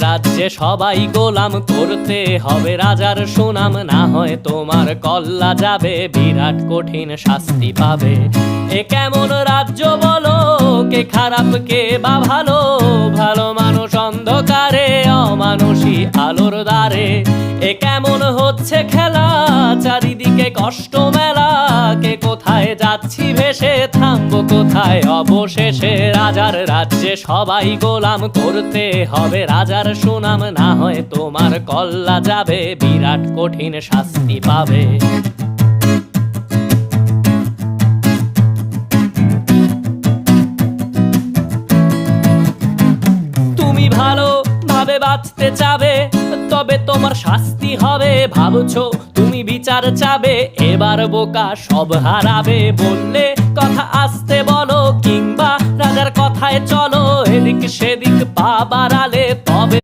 রাজ্যে সবাই গোলাম করতে হবে রাজার সুনাম, না হয় তোমার কল্লা যাবে, বিরাট কঠিন শাস্তি পাবে। এ কেমন রাজ্য বলো, কে খারাপ কে বা ভালো, ভালো মানুষ অন্ধকারে, অমানুষী আলোর দ্বারে। এ কেমন হচ্ছে খেলা, চারিদিকে কষ্ট মেলা, কে কোথায় যাচ্ছি ভেসে, থামবো কোথায় অবশেষে। রাজার রাজ্যে সবাই গোলাম করতে হবে রাজার সুনাম, না হয় তোমার কল্লা যাবে, বিরাট কঠিন শাস্তি পাবে। তুমি ভালো ভাবে বাঁচতে চাবে, তবে তোমার শাস্তি হবে। ভাবছো তুমি বিচার চাবে, এবার বোকা সব হারাবে। বললে কথা আসতে বলো, কিংবা রাজার কথায় চলো, এদিক সেদিক পা বাড়ালে তবে